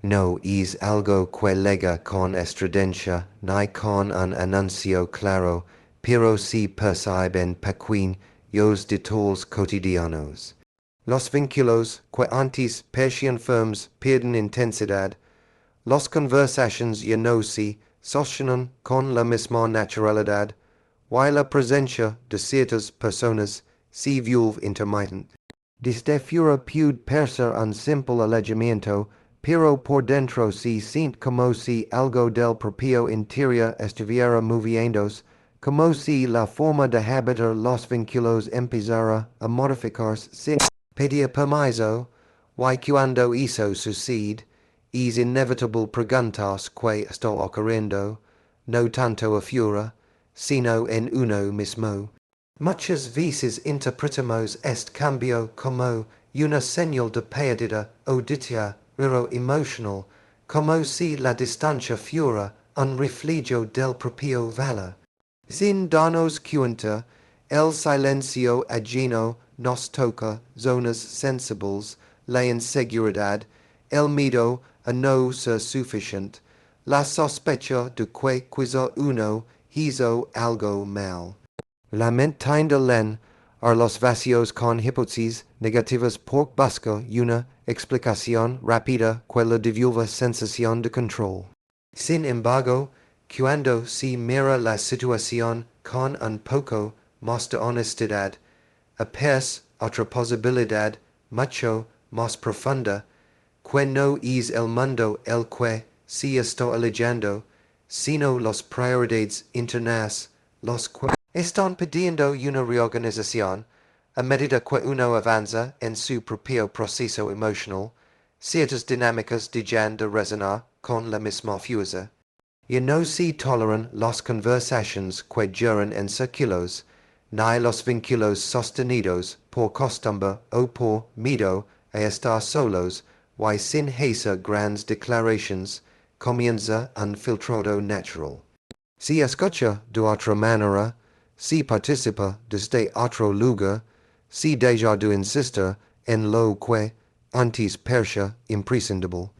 No es algo que lega con estridencia, ni con un anuncio claro, pero si perciben pequeños detalles cotidianos. Los vínculos que antes parecían firmes pierden intensidad. Las conversaciones ya no se sostienen con la misma naturalidad, y la presencia de ciertas personas se vuelve intermitente. Desde fuera puede parecer un simple alejamiento, pero por dentro se siente como si algo del propio interior estuviera moviéndose, como si la forma de habitar los vínculos empezara a modificarse sin pedir permiso, y cuando eso sucede, es inevitable preguntarse qué está ocurriendo, no tanto afuera, sino en uno mismo. Muchas veces interpretamos este cambio como una señal de pérdida o deterioro emocional, como si la distancia fuera un reflejo del propio valor. Sin darnos cuenta, el silencio ajeno nos toca zonas sensibles, la inseguridad, el miedo a no ser suficiente, la sospecha de que quizá uno hizo algo mal. La mente tiende a los vacíos con hipótesis negativas por buscar una explicación rápida que le devuelva sensación de control. Sin embargo, cuando se mira la situación con un poco más de honestidad, aparece otra posibilidad mucho más profunda, que no es el mundo el que se está alejando, sino las prioridades internas, los que están pidiendo una reorganización. A medida que uno avanza en su propio proceso emocional, ciertas dinámicas dejan de resonar con la misma fuerza. Y no se toleran las conversaciones que duran en círculos, ni los vínculos sostenidos por costumbre o por miedo a estar solos, y sin hacer grandes declaraciones, comienza un filtrado natural. Si escucha de otra manera, si participa desde otro lugar, si deja de insistir en lo que antes parecía imprescindible.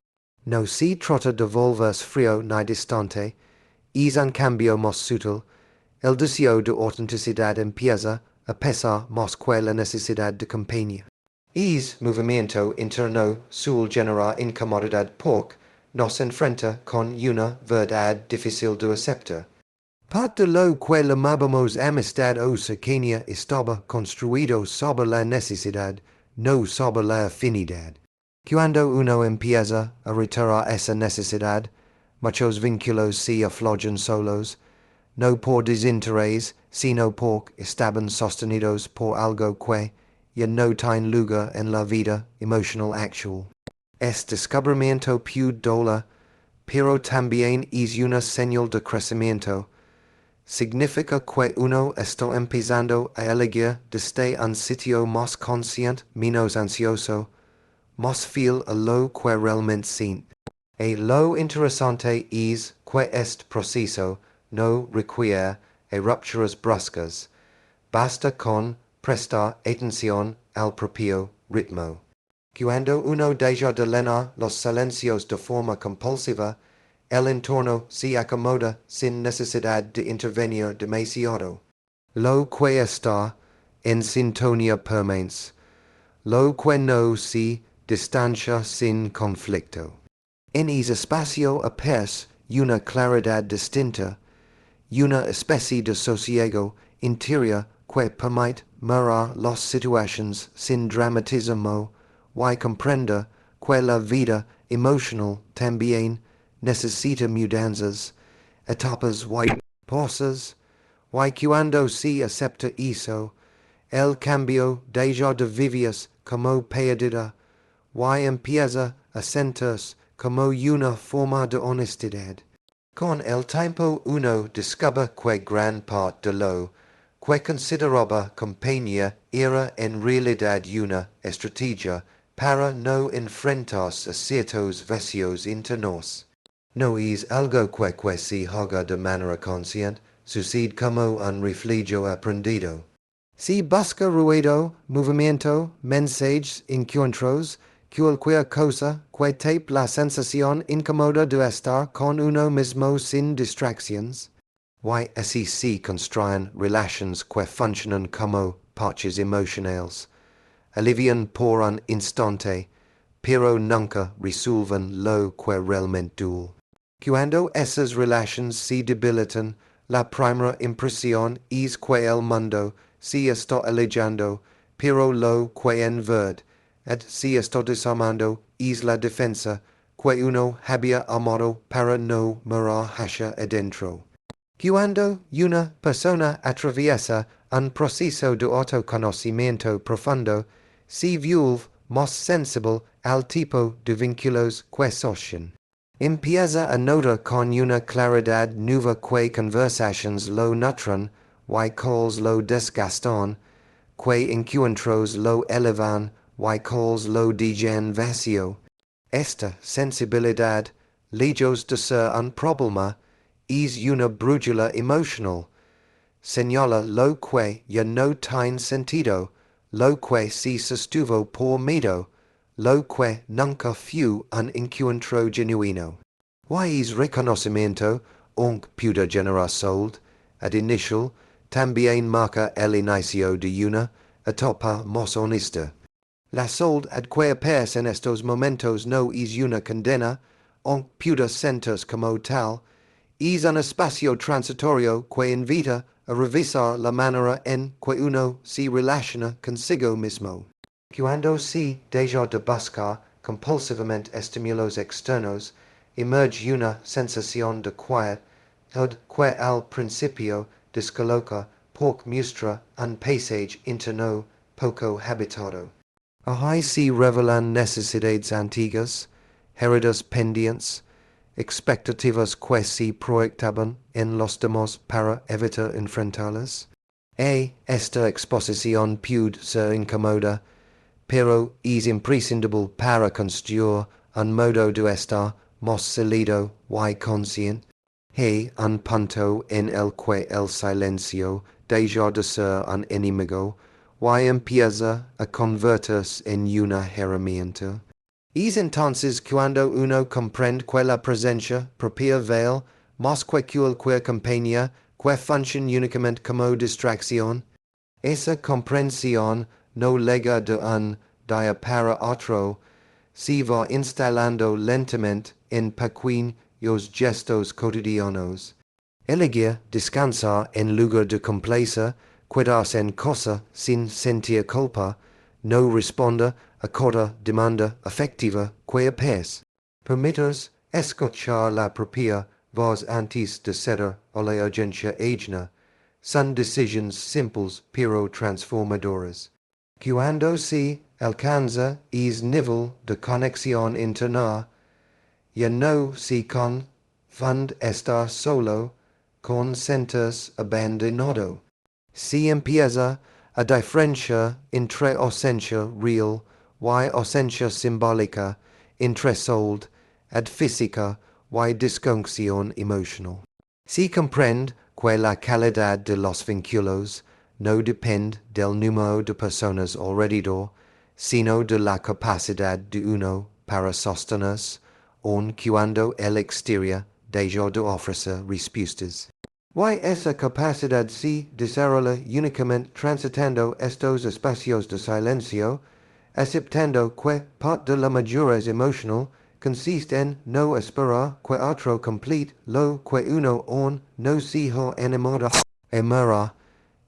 No se trata de volverse frío ni distante, es un cambio más sutil. El deseo de autenticidad empieza a pesar más que la necesidad de compañía. Es movimiento interno suele generar incomodidad porque nos enfrenta con una verdad difícil de aceptar. Parte de lo que llamamos amistad o cercanía estaba construido sobre la necesidad, no sobre la afinidad. Cuando uno empieza a retirar esa necesidad, muchos vínculos se aflojan solos, no por desinterés, sino porque estaban sostenidos por algo que ya no tiene lugar en la vida emocional actual. Este descubrimiento puede doler, pero también es una señal de crecimiento. Significa que uno está empezando a elegir desde un sitio más consciente, menos ansioso, más fiel a lo que realmente siente. Y lo interesante es que este proceso no requiere rupturas bruscas. Basta con prestar atención al propio ritmo. Cuando uno deja de llenar los silencios de forma compulsiva, el entorno se acomoda sin necesidad de intervenir demasiado. Lo que está en sintonía permanece. Lo que no se distancia sin conflicto. En ese espacio aparece una claridad distinta, una especie de sosiego interior que permite mirar las situaciones sin dramatismo y comprender que la vida emocional también necesita mudanzas, etapas y pausas, y cuando se acepta eso, el cambio deja de vivirse como pérdida y empieza a sentirse como una forma de honestidad. Con el tiempo uno descubre que gran parte de lo que consideraba compañía era en realidad una estrategia para no enfrentarse a ciertos vacíos internos. No es algo que se haga de manera consciente, sucede como un reflejo aprendido. Si busca ruido, movimiento, mensajes, encuentros, cualquier cosa que tape la sensación incómoda de estar con uno mismo sin distracciones. YSEC construyen relations que funcionan como parches emocionales. Alivian por un instante, pero nunca resuelven lo que realmente duele. Cuando esas relations se debilitan, la primera impresión es que el mundo se está alejando, pero lo que en verdad se está desarmando es la defensa que uno había amado para no mirar hacia adentro. Cuando una persona atraviesa un proceso de autoconocimiento profundo, se vuelve más sensible al tipo de vínculos que sostienen. Empieza a notar con una claridad nueva que conversations lo nutren, y calls lo desgastan, que encuentros lo elevan, y calls lo dejan vacío. Esta sensibilidad, lejos de ser un problema, es una brújula emocional. Señala lo que ya no tiene sentido, lo que se sostuvo por miedo, lo que nunca fue un encuentro genuino. Y es reconocimiento, aunque pueda generar sold, ad initial, también marca el inicio de una etapa más honesta. La sold ad que aparece en estos momentos no es una condena, aunque pueda sentirse como tal, es un espacio transitorio que invita a revisar la manera en que uno se relaciona consigo mismo. Cuando se deja de buscar compulsivamente estímulos externos, emerge una sensación de quiet, que al principio descoloca porque muestra un paisaje interno poco habitado. Ahí se revelan necesidades antiguas, heridas pendientes, expectativas que se proyectaban en los demás para evitar enfrentarlas. Esta exposición puede ser incómoda, pero es imprescindible para construir un modo de estar más sólido y consciente. Hay un punto en el que el silencio deja de ser un enemigo y empieza a convertirse en una herramienta. Es entonces cuando uno comprende que la presencia propia vale más que cualquier compañía que funciona únicamente como distracción. Esa comprensión no llega de un día para otro, se va instalando lentamente en pequeños gestos cotidianos. Elegir descansar en lugar de complacer, quedarse en casa sin sentir culpa, no responder a cada demanda afectiva que aparece. Permitirse escuchar la propia voz antes de ceder a la urgencia ajena. Son decisions simples pero transformadoras. Cuando se alcanza ese nivel de conexión interna, ya no se confunde estar solo con sentirse abandonado. Se empieza a diferenciar entre ausencia real y ausencia simbólica, entre sold, ad física y disconexión emocional. Se comprende que la calidad de los vínculos no depende del número de personas alrededor, sino de la capacidad de uno para sostenerse, aun cuando el exterior deja de ofrecer respuestas. Y esa capacidad se desarrolla únicamente transitando estos espacios de silencio, aceptando que parte de la madurez emocional consiste en no esperar que otro complete lo que uno aún no se ha enamorado.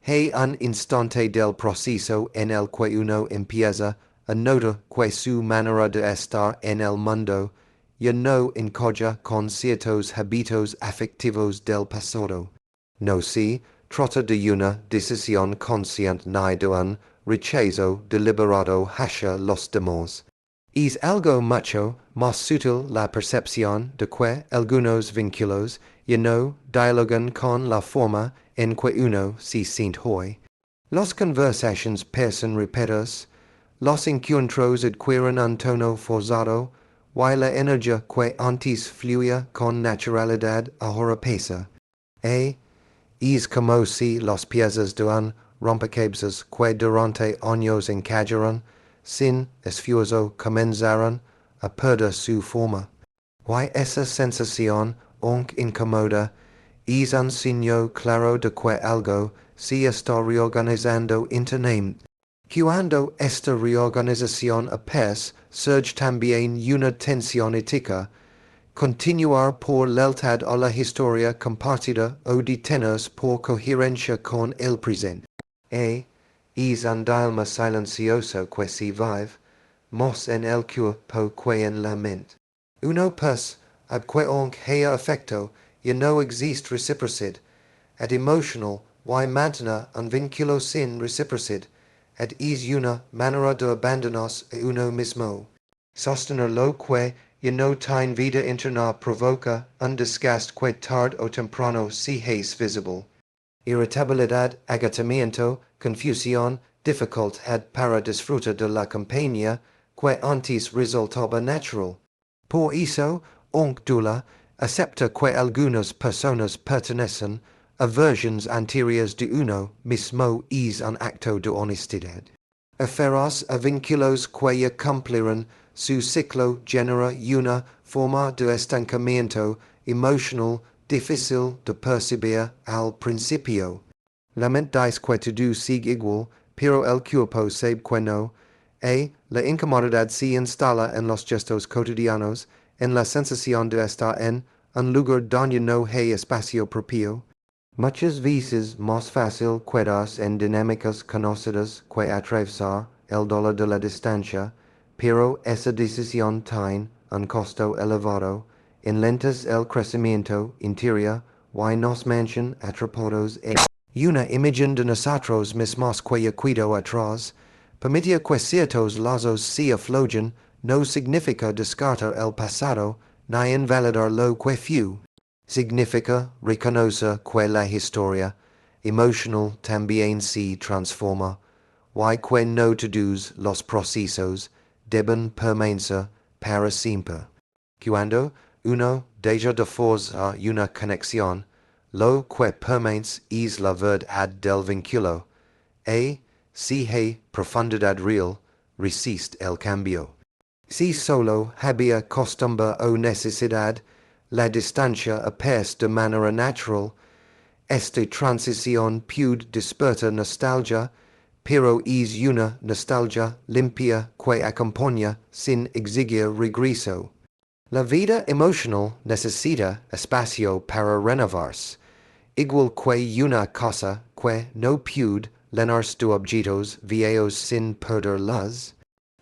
Hay un instante del proceso en el que uno empieza a notar que su manera de estar en el mundo ya no encaja con ciertos hábitos afectivos del pasado. No se trata de una decisión consciente ni de un rechazo deliberado hacia los demás. Es algo mucho más sutil la percepción de que algunos vínculos ya no dialogan con la forma en que uno se siente hoy. Las conversaciones parecen repetidas, los encuentros adquieren un tono forzado, y la energía que antes fluía con naturalidad ahora pesa. Es como si las piezas de un rompecabezas que durante años encajaron sin esfuerzo comenzaron a perder su forma. Y esa sensación, aunque incomoda, es un signo claro de que algo se está reorganizando internamente. Cuando esta reorganización aparece, surge también una tensión ética. Continuar por lealtad a la historia compartida o detenerse por coherencia con el presente. Es un dilema silencioso que se vive, más en el cuerpo que en la mente. Uno pues, ab que aunque haya afecto, y no existe reciprocidad, ad emotional, y mantener un vínculo sin reciprocidad, ad es una manera de abandonarse a uno mismo. Sostener lo que y no tiene vida interna provoca un desgaste que tarde o temprano se hace visible. Irritabilidad, agotamiento, confusión, dificultad para disfrutar de la compañía que antes resultaba natural. Por eso, aunque dula, acepta que algunas personas pertenecen a versiones anteriores de uno mismo es un acto de honestidad. Aferrarse a vínculos que ya cumplieron su ciclo genera una forma de estancamiento emocional difícil de percibir al principio. Lamentáis que todo sigue igual, pero el cuerpo sabe que no, la incomodidad se instala en los gestos cotidianos, en la sensación de estar en un lugar donde no hay espacio propio. Muchas veces más fácil quedarse en dinámicas conocidas que atravesar el dolor de la distancia, pero esa decisión tiene un costo elevado, enlentas el crecimiento interior y nos mantiene atrapados en una imagen de nosotros mismos que ya quedó atrás. Permitir que ciertos lazos se aflojen no significa descartar el pasado ni invalidar lo que fue. Significa reconocer que la historia emocional también se transforma, y que no todos los procesos deben permanecer para siempre. Cuando uno deja de forzar una conexión, lo que permanece es la verdad del vínculo, si hay profundidad real, resiste el cambio. Si solo había costumbre o necesidad, la distancia aparece de manera natural. Esta transición puede despertar nostalgia, pero es una nostalgia limpia que acompaña sin exigir regreso. La vida emocional necesita espacio para renovarse, igual que una cosa que no puede llenarse de objetos viejos sin perderlas.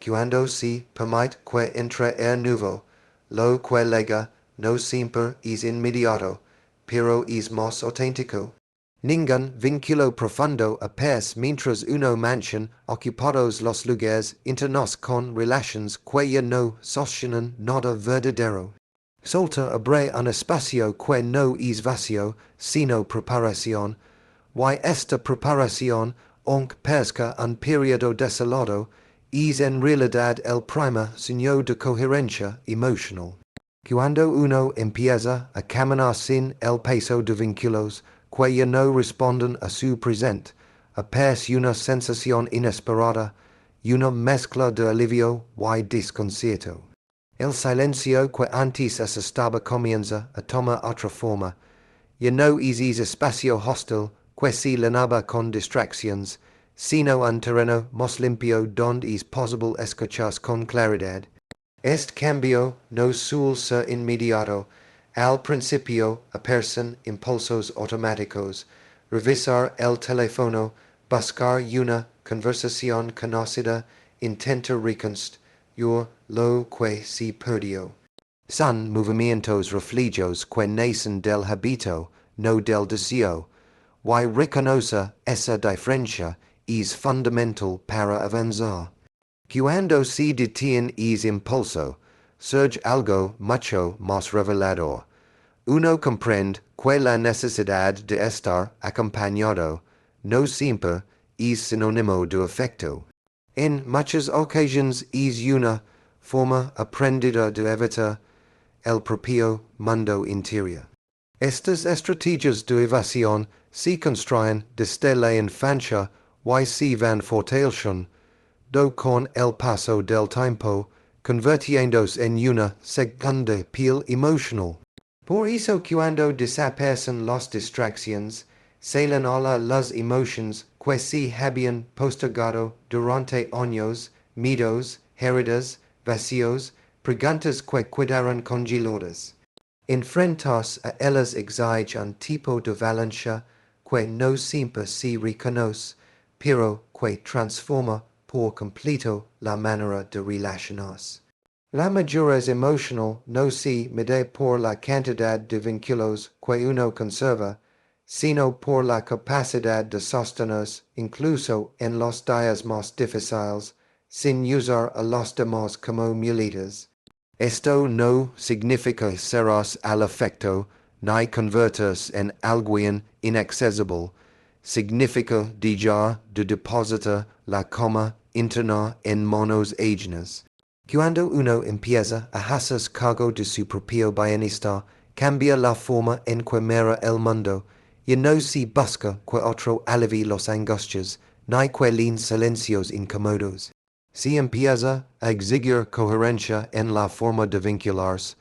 Cuando se permite que entre air nuevo, lo que llega no siempre es inmediato, pero es más auténtico. Ningún vínculo profundo aparece mientras uno mantiene ocupados los lugares internos con relaciones que ya no sostienen nada verdadero. Solta abre un espacio que no es vacío, sino preparación, y esta preparación, aunque parezca un periodo desolado, es en realidad el primer signo de coherencia emocional. Cuando uno empieza a caminar sin el peso de vínculos que ya no responden a su presente, aparece una sensación inesperada, una mezcla de alivio y desconcierto. El silencio que antes estaba comienza a tomar otra forma. Ya no es ese espacio hostil que se llenaba con distracciones, sino un terreno más limpio donde es posible escuchar con claridad. Este cambio no suele ser inmediato. Al principio aparecen impulsos automáticos, revisar el teléfono, buscar una conversación conocida, intentar reconstruir lo que se perdió. Son movimientos reflejos que nacen del hábito, no del deseo, y reconocer esa diferencia es fundamental para avanzar. Cuando se detiene ese impulso, surge algo mucho más revelador. Uno comprende que la necesidad de estar acompañado no siempre es sinónimo de afecto. En muchas ocasiones es una forma aprendida de evitar el propio mundo interior. Estas estrategias de evasión se construyen desde la infancia y se van fortaleciendo do con el paso del tiempo, convirtiéndose en una segunda piel emocional. Por eso cuando desaparecen las distracciones, salen a las emociones que se habían postergado durante años, miedos, heridas, vacíos, preguntas que quedaron congeladas. Enfrentarse a ellas exige un tipo de valencia que no siempre se reconoce, pero que transforma por completo la manera de relacionarse. La madurez emocional no se mide por la cantidad de vínculos que uno conserva, sino por la capacidad de sostenerse incluso en los días más difíciles, sin usar a los demás como muletas. Esto no significa cerrarse al afecto, ni convertirse en alguien inaccesible. Significa dejar de depositar la cama interna en manos ajenas. Cuando uno empieza a hacerse cargo de su propio bienestar, cambia la forma en que mira el mundo, y no se busca que otro alivie las angustias, ni que leen silencios incómodos. Se empieza a exigir coherencia en la forma de vincularse,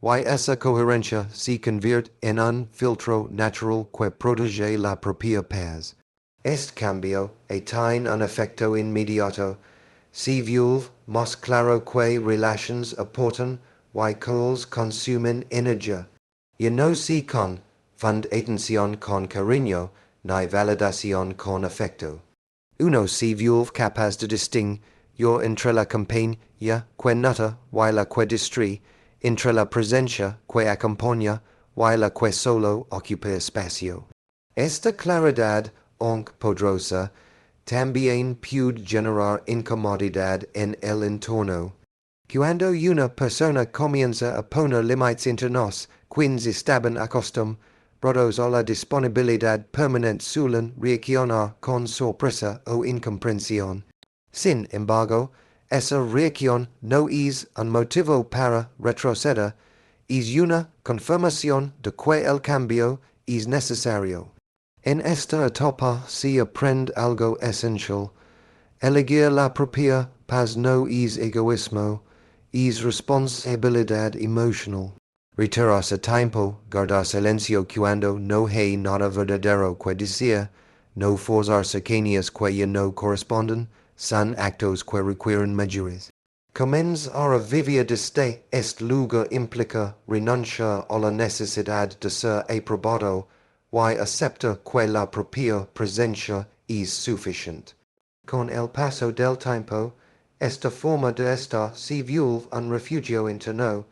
y esa coherencia se convierte en un filtro natural que protege la propia paz. Este cambio tiene un efecto inmediato. Se vuelve más claro que relaciones aportan y que consumen energía, y no se confunde atención con cariño, ni validación con afecto. Uno se vuelve capaz de distinguir entre la compañía que nota y la que distrae, entre la presencia que acompaña y la que solo ocupa espacio. Esta claridad, aunque poderosa, también puede generar incomodidad en el entorno. Cuando una persona comienza a poner límites entre nos, quienes estaban acostumbrados a la disponibilidad permanente suelen reaccionar con sorpresa o incomprensión. Sin embargo, esa reacción no es un motivo para retroceder, es una confirmación de que el cambio es necesario. En esta etapa se aprende algo esencial. Elegir la propia paz no es egoísmo, es responsabilidad emocional. Retirarse a tiempo, guardar silencio cuando no hay nada verdadero que decir, no forzar cercanías que ya no corresponden, son actos que requieren madurez. Comenzar a vivir desde este lugar implica renunciar a la necesidad de ser aprobado y aceptar que la propia presencia es suficiente. Con el paso del tiempo, esta forma de estar se vuelve un refugio interno,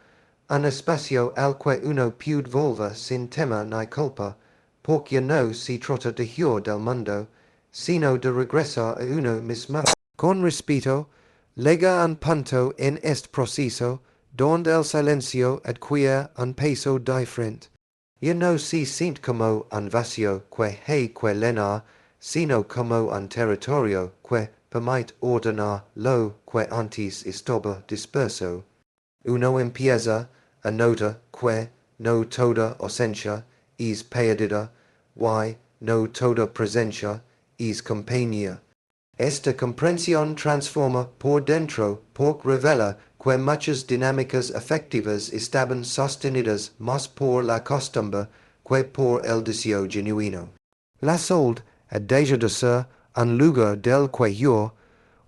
un espacio al que uno puede volver sin temor ni culpa, porque no se trata de huir del mundo, sino de regresar a uno mismo. Con respeto, llega un punto en este proceso donde el silencio adquiere un peso diferente. Ya no se siente como un vacío que hay que llenar, sino como un territorio que permite ordenar lo que antes estaba disperso. Uno empieza a notar que no toda ausencia es pérdida, y no toda presencia es compañía. Esta comprensión transforma por dentro porque revela que muchas dinámicas afectivas estaban sostenidas más por la costumbre que por el deseo genuino. La soledad deja de ser un lugar del que huir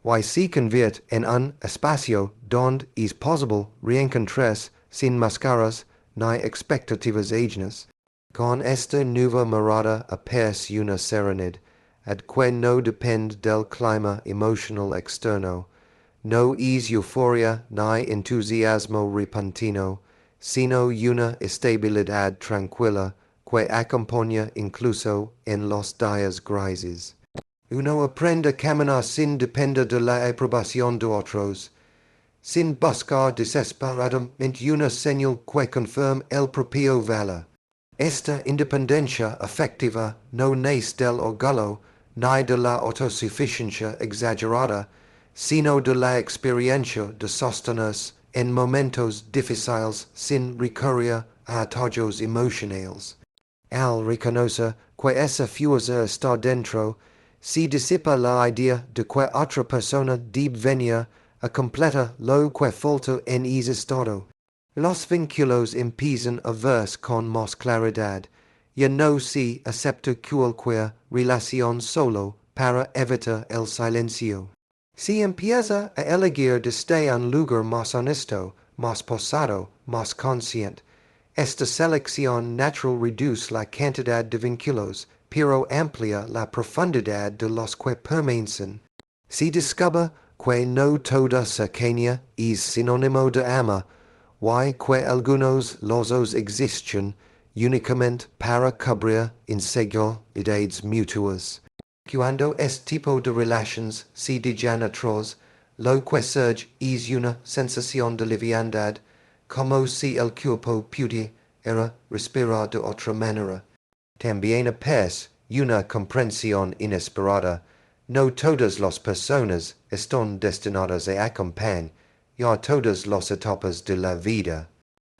y se convierte en un espacio donde es posible reencontrarse sin máscaras ni expectativas ajenas. Con esta nueva mirada aparece una serenidad que no depende del clima emocional externo, no es euforia ni entusiasmo repentino, sino una estabilidad tranquila que acompaña incluso en los días grises. Uno aprende a caminar sin depender de la aprobación de otros, sin buscar desesperadamente una señal que confirme el propio valor. Esta independencia afectiva no nace del orgullo ni de la autosuficiencia exagerada, sino de la experiencia de sostenerse en momentos difíciles sin recurrir a atajos emocionales. Al reconocer que esa fuerza está dentro, si disipa la idea de que otra persona debe venir a completar lo que falta en ese estado. Los vínculos empiezan a verse con más claridad. Ya no se acepta cualquier relación solo para evitar el silencio. Se empieza a elegir desde un lugar más honesto, más posado, más consciente. Esta selección natural reduce la cantidad de vínculos, pero amplia la profundidad de los que permanecen. Se descubre que no toda cercanía es sinónimo de amor, y que algunos lazos existen únicamente para cubrir inseguridades mutuas. Cuando este tipo de relaciones se dejan atrás, lo que surge es una sensación de liviandad, como si el cuerpo pudiera respirar de otra manera. También aparece una comprensión inesperada. No todas las personas están destinadas a acompañar todas las etapas de la vida.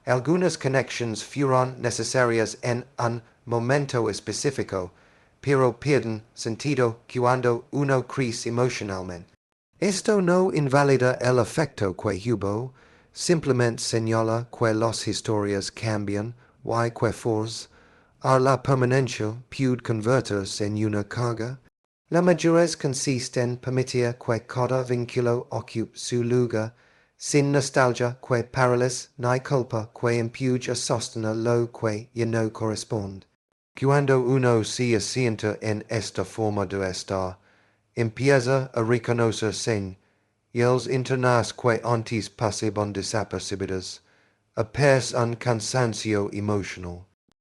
Algunas conexiones fueron necesarias en un momento específico, pero pierden sentido cuando uno crece emocionalmente. Esto no invalida el afecto que hubo, simplemente señala que las historias cambian y que la permanencia puede convertirse en una carga. La madurez consiste en permitir que cada vínculo ocupe su lugar, sin nostalgia que paralyza ni culpa que impide a sostener lo que ya no corresponde. Cuando uno se asienta en esta forma de estar, empieza a reconocer señales internas que antes pasaban desapercibidas, aparece un cansancio emocional.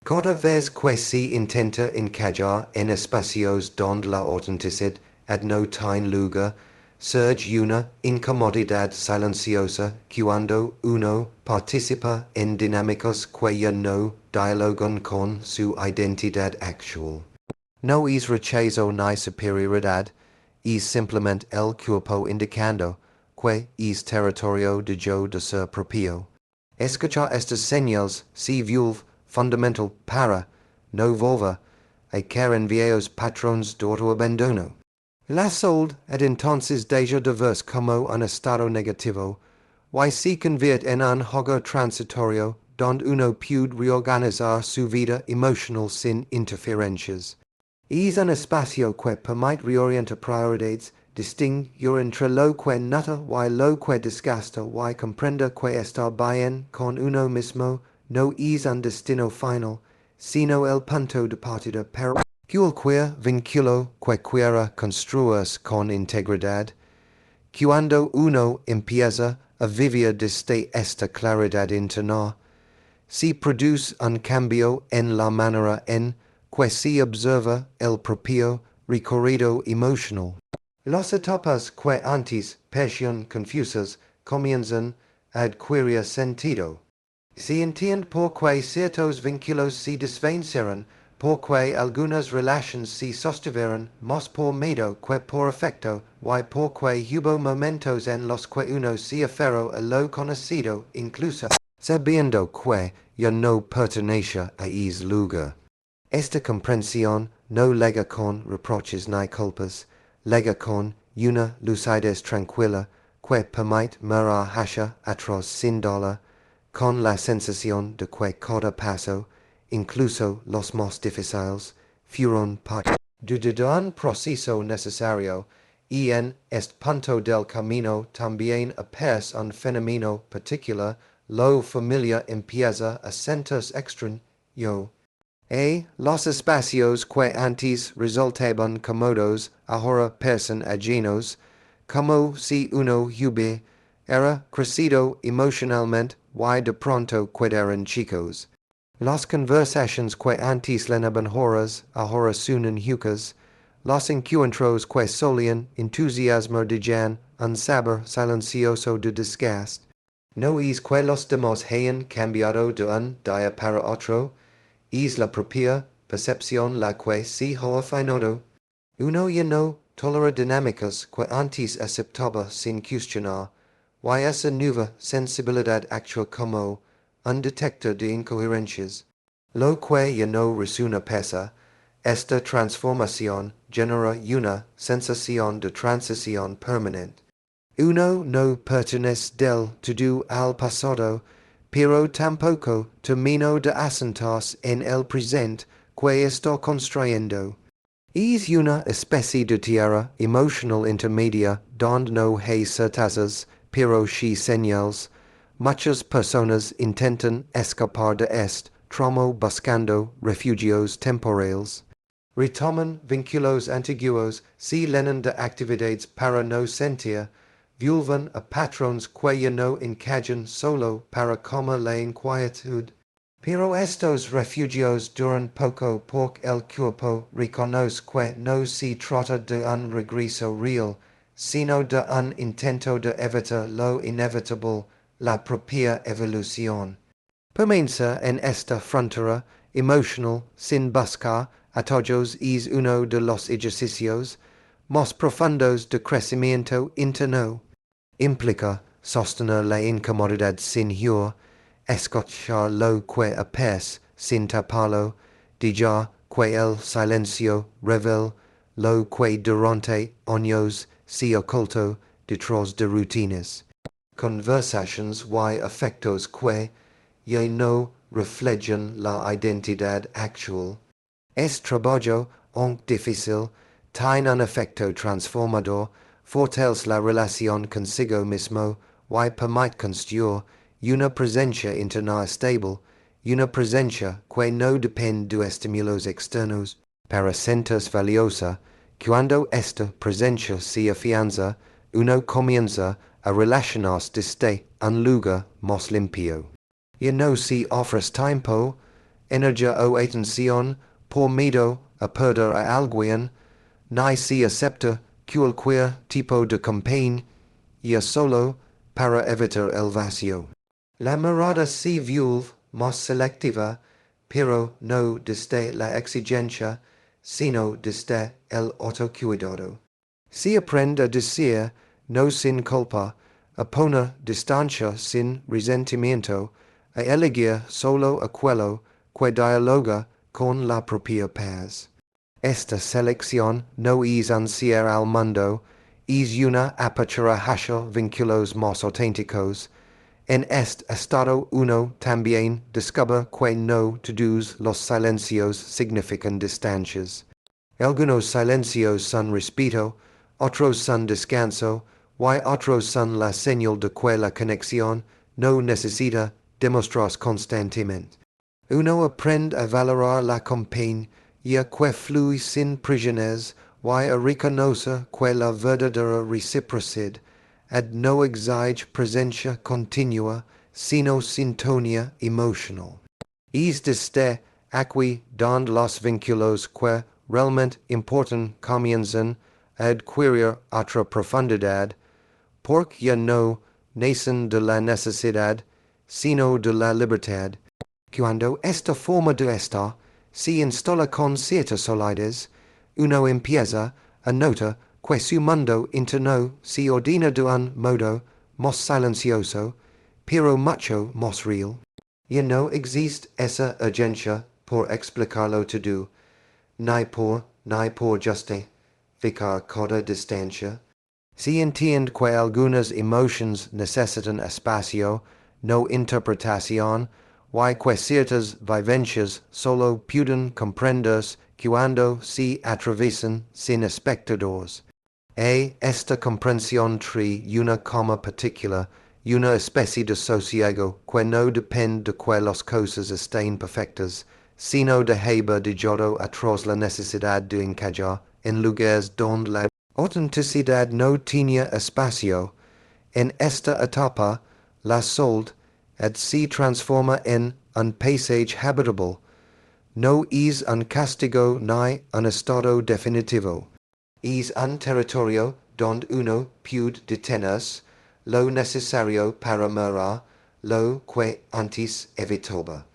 Cada vez que se intenta encajar en espacios donde la autenticidad no tiene lugar, surge una incomodidad silenciosa cuando uno participa en dinámicas que ya no dialogan con su identidad actual. No es rechazo ni superioridad, es simplemente el cuerpo indicando que es territorio de yo de ser propio. Escuchar estas señales se vuelve fundamental para no volver a caer en viejos patrones de autoabandono. La salud entonces deja de verse como un estado negativo, y se convierte en un juego transitorio donde uno puede reorganizar su vida emocional sin interferencias. Es un espacio que permite reorientar prioridades, distinguir entre lo que nota y lo que desgasta y comprender que estar bien con uno mismo no es un destino final, sino el punto de partida para cualquier vínculo que quiera construirse con integridad. Cuando uno empieza a vivir desde esta claridad interna, se produce un cambio en la manera en que se observa el propio recorrido emocional. Las etapas que antes parecían confusas comienzan a adquirir sentido. Se entiende por qué ciertos vínculos se desvanecieron, por qué algunas relaciones se sostuvieron más por miedo que por afecto, y por qué hubo momentos en los que uno se aferró a lo conocido, incluso sabiendo que ya no pertenece a ese lugar. Esta comprensión no lega con reproches ni culpas, lega con una lucidez tranquila que permite mirar hacia atrás sin dolor, con la sensación de que cada paso, incluso los más difíciles, fueron parte de un proceso necesario, y en este punto del camino también aparece un fenómeno particular, lo familiar empieza a sentirse extraño. Los espacios que antes resultaban cómodos ahora parecen ajenos, como si uno hubiera crecido emocionalmente y de pronto quedaron chicos. Las conversaciones que antes llenaban horas ahora suenan huecas. Los encuentros que solían entusiasmar dejan un sabor silencioso de desgaste. No es que los demás hayan cambiado de un día para otro, es la propia percepción la que se ha afinado. Uno ya no tolera dinámicas que antes aceptaba sin cuestionar, y esa nueva sensibilidad actúa como un detector de incoherencias. Lo que ya no resuena pesa, Esta transformación genera una sensación de transición permanente. Uno no pertenece del todo al pasado, pero tampoco termino de asentarse en el presente que está construyendo. Es una especie de tierra emocional intermedia donde no hay certezas, pero sí señales. Muchas personas intentan escapar de este tramo buscando refugios temporales. Retoman vínculos antiguos, se llenan de actividades para no sentir, vuelven a patrones que ya no encajan solo para como la inquietud. Pero estos refugios duran poco porque el cuerpo reconoce que no se trata de un regreso real, sino de un intento de evitar lo inevitable, la propia evolución. Permanecer en esta frontera emocional sin buscar atajos es uno de los ejercicios más profundos de crecimiento interno. Implica sostener la incomodidad sin huir, escuchar lo que aparece sin taparlo, dejar que el silencio revela lo que durante años se ocultó detrás de rutinas. Conversations y afectos que ya no reflejan la identidad actual. Es trabajo, aunque difícil, tiene un efecto transformador, fortalece la relación consigo mismo y permite construir una presencia interna estable, una presencia que no depende de estímulos externos, para sentirse valiosa. Cuando esta presencia se afianza, uno comienza a relacionarse desde un lugar más limpio. Ya no se ofrece tiempo, energía o atención por miedo a perder a alguien, ni se acepta cualquier tipo de compañía, ya solo para evitar el vacío. La mirada se vuelve más selectiva, pero no desde la exigencia, sino desde el autocuidado. Se aprende a decir no sin culpa, a poner distancia sin resentimiento, a elegir solo aquello que dialoga con la propia paz. Esta selección no es un cierre al mundo, es una apertura hacia vínculos más auténticos. En este estado uno también descubre que no todos los silencios significan distancias. Algunos silencios son respeto, otros son descanso, y otros son la señal de que la conexión no necesita demostrarse constantemente. Uno aprende a valorar la compañía que fluye sin prisiones y a reconocer que la verdadera reciprocidad no exige presencia continua, sino sintonía emocional. Es desde aquí donde los vínculos que realmente importan comienzan a adquirir otra profundidad, porque ya no nacen de la necesidad, sino de la libertad. Cuando esta forma de estar se instala con cierta solidez, uno empieza a notar que su mundo interno se ordena de un modo más silencioso, pero mucho más real. Ya no existe esa urgencia por explicarlo todo, ni por justificar cada distancia. Se entiende que algunas emociones necesitan espacio, no interpretación, y que ciertas vivencias solo pueden comprenderse cuando se atraviesan sin espectadores. Esta comprensión trae una calma particular, una especie de sosiego que no depende de que las cosas estén perfectas, sino de haber dejado atrás la necesidad de encajar en lugares donde la autenticidad no tenía espacio. En esta etapa, la soledad se transforma en un paisaje habitable. No es un castigo ni un estado definitivo. Es un territorio donde uno puede detenerse lo necesario para mirar lo que antes evitaba.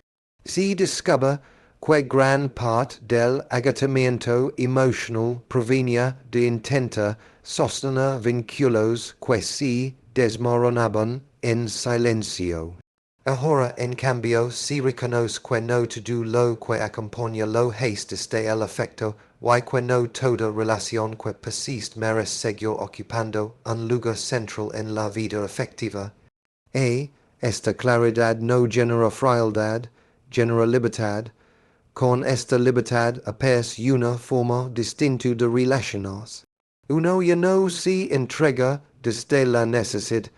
Se descubre que gran parte del agotamiento emocional provenía de intentar sostener vínculos que se desmoronaban en silencio. Ahora en cambio si reconozco no to do lo que acompaña lo haste este el efecto, y que no toda relación que persiste merece seguir ocupando un lugar central en la vida afectiva. Esta claridad no genera frialdad, genera libertad. Con esta libertad aparece una forma distinta de relacionarse. Uno ya no se entrega desde la necesidad,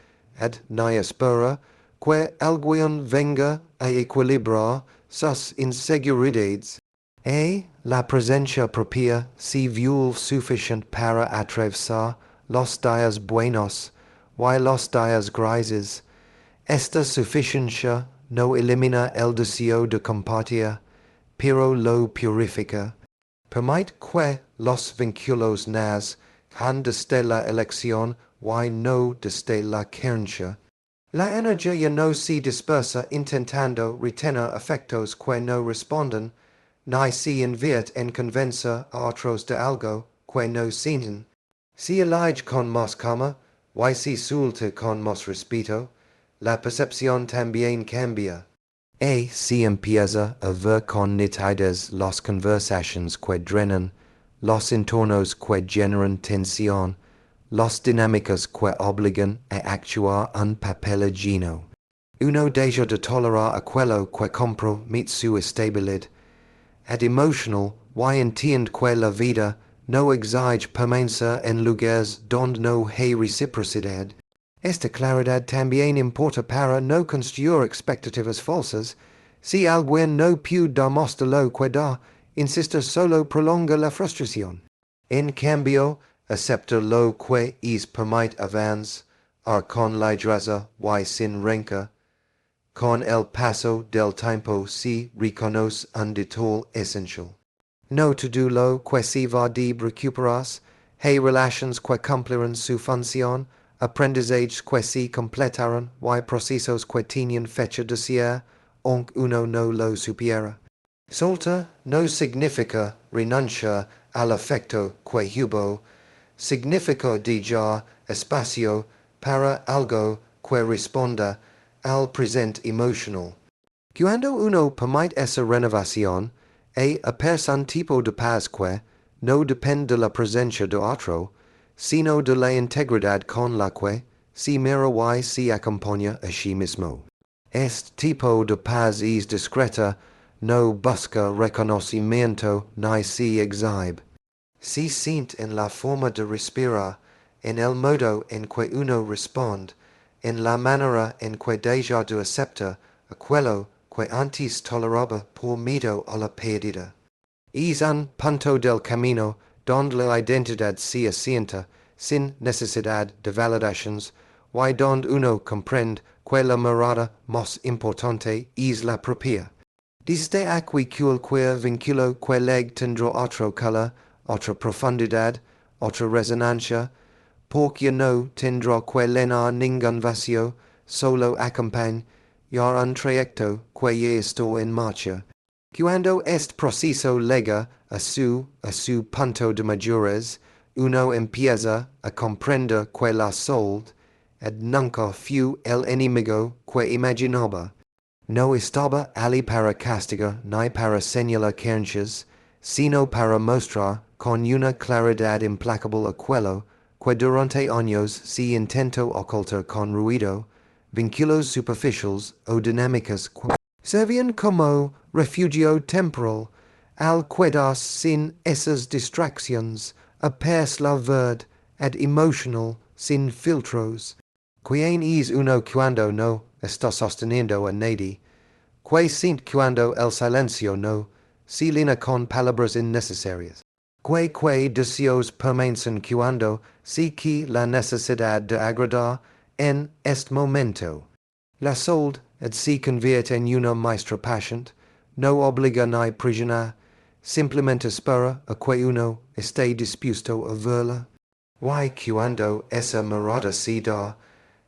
ni espera que alguien venga a equilibrar sus inseguridades. La presencia propia se vuelve suficiente para atravesar los días buenos y los días grises. Esta suficiencia no elimina el deseo de compartir, pero lo purifica. Permite que los vínculos nazcan desde la elección y no desde la creencia. La energía ya no se dispersa intentando retener afectos que no responden, ni se invierte en convencer a otros de algo que no sienten. Se elige con más calma, y se suelta con más respeto, la percepción también cambia. Se empieza a ver con nitidez las conversaciones que drenan, los entornos que generan tensión, las dinámicas que obligan a actuar un papel lleno. Uno deja de tolerar aquello que compromete su estabilidad. Emocional, y entiende que la vida no exige permanecer en lugares donde no hay reciprocidad. Esta claridad también importa para no construir expectativas falsas. Si alguien no puede darnos lo que da, insiste solo prolonga la frustración. En cambio, acepta lo que es permite avance, con ligereza y sin rencor. Con el paso del tiempo se reconoce un detalle esencial. No todo lo que se va de recuperarse, hay relaciones que cumplirán su función, aprendizajes que se completarán y procesos que tienen fecha de cierre, aunque uno no lo supiera. Soltar no significa renunciar al afecto que hubo, significa dejar espacio para algo que responda al presente emocional. Cuando uno permite esa renovación, aparece un tipo de paz que no depende de la presencia de otro, sino de la integridad con la que se mira y se acompaña a sí mismo. Este tipo de paz es discreta, no busca reconocimiento ni se exhibe. Se siente en la forma de respirar, en el modo en que uno responde, en la manera en que deja de aceptar aquello que antes toleraba por miedo a la pérdida. Es un punto del camino donde la identidad se asienta sin necesidad de validaciones y donde uno comprende que la mirada más importante es la propia. Desde aquí cualquier vínculo que leg tendrá otro color, otra profundidad, otra resonancia, porque no tendrá que llenar ningún vacío, solo acompañar un trayecto que ya está en marcha. Cuando este proceso llega a su punto de madurez, uno empieza a comprender que la soledad nunca fue el enemigo que imaginaba. No estaba allí para castigar ni para señalar carencias, sino para mostrar con una claridad implacable aquello que durante años se intentó ocultar con ruido, vínculos superficiales o dinámicas que servían como refugio temporal, al quedarse sin esas distracciones, aparece la verdad emocional sin filtros. ¿Quién es uno cuando no está sosteniendo a nadie? ¿Qué siente cuando el silencio no se llena con palabras innecesarias? ¿Qué deseos permanecen cuando se que la necesidad de agradar en este momento? La soledad se convierte en una maestra paciente, no obliga ni prisiona, simplemente espera a que uno esté dispuesto a verla. Y cuando esa mirada se da,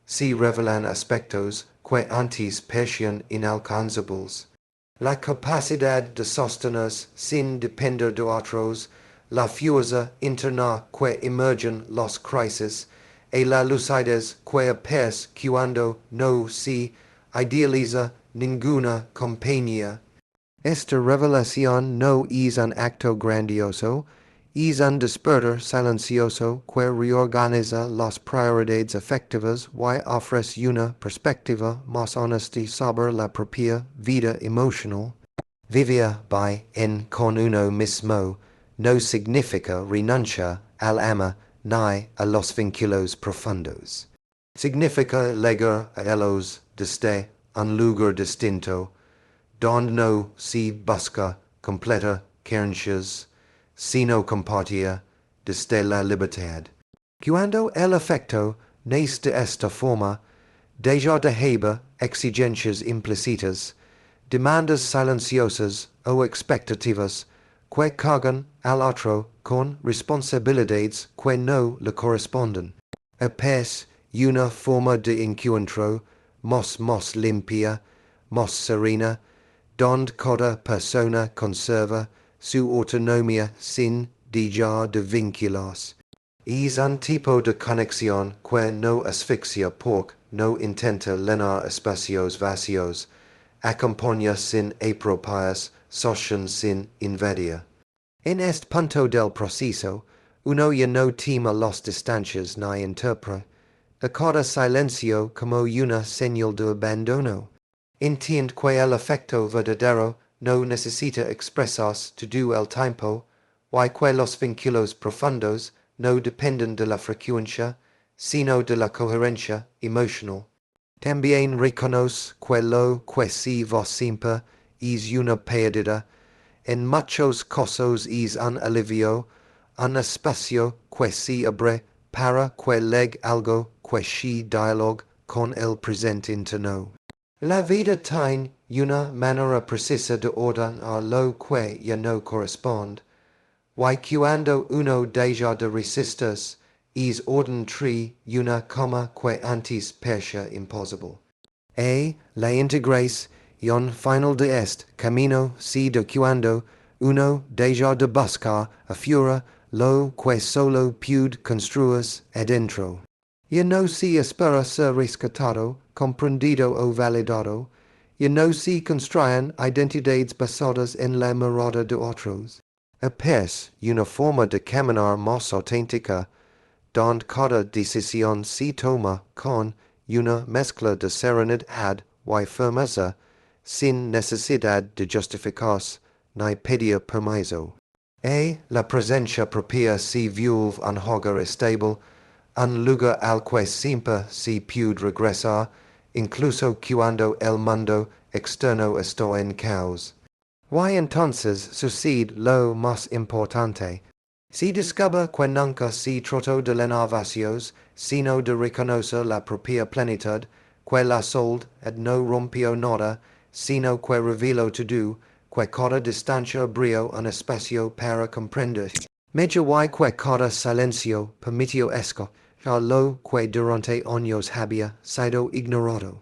se revelan aspectos que antes parecían inalcanzables. La capacidad de sostenerse sin depender de otros, la fuerza interna que emergen los crisis, y la lucidez que aparece cuando no se idealiza ninguna compañía. Esta revelación no es un acto grandioso, es un despertar silencioso que reorganiza las prioridades afectivas y ofrece una perspectiva más honesta sobre la propia vida emocional. Vivir bien con uno mismo no significa renuncia al alma ni a los vínculos profundos. Significa llegar a ellos desde un lugar distinto, donde no se busca completa creencias, sino compartir desde la libertad. Cuando el afecto nace de esta forma, deja de haber exigencias implícitas, demandas silenciosas o expectativas que cargan al otro con responsabilidades que no le corresponden. Es una forma de encuentro más limpia, más serena, donde cada persona conserva su autonomía sin dejar de vincularse. Es un tipo de conexión que no asfixia porque no intenta llenar espacios vacíos, acompaña sin apropiarse, sostiene sin invadir. En este punto del proceso, uno ya no teme las distancias ni interpreta cada silencio como una señal de abandono. Entiende que el afecto verdadero no necesita expresarse todo el tiempo, y que los vínculos profundos no dependen de la frecuencia, sino de la coherencia emocional. También reconoce que lo que se va siempre es una pérdida, en muchos casos es un alivio, un espacio que se abre para que llegue algo que se dialogue con el presente interno. La vida tiene una manera precisa de ordenar lo que ya no corresponde, y cuando uno deja de resistirse, es ordenar una coma que antes parecía imposible. La integración final de este camino se da cuando uno deja de buscar afuera lo que solo puede construirse adentro. Ya no se espera ser rescatado, comprendido o validado, ya no se construyen identidades basadas en la mirada de otros. Es una forma de caminar más auténtica, donde cada decisión se toma con una mezcla de serenidad y firmeza, sin necesidad de justificarse ni pedir permiso. La presencia propia se vuelve un hogar estable, un lugar al que siempre se puede regresar, incluso cuando el mundo externo está en caos. Y entonces sucede lo más importante. Se descubre que nunca se trató de llenar vacíos, sino de reconocer la propia plenitud, que la soledad no rompió nada, sino que reveló todo, que cada distancia abrió un espacio para comprender. Medio y que cada silencio permitió escuchar lo que durante años había sido ignorado.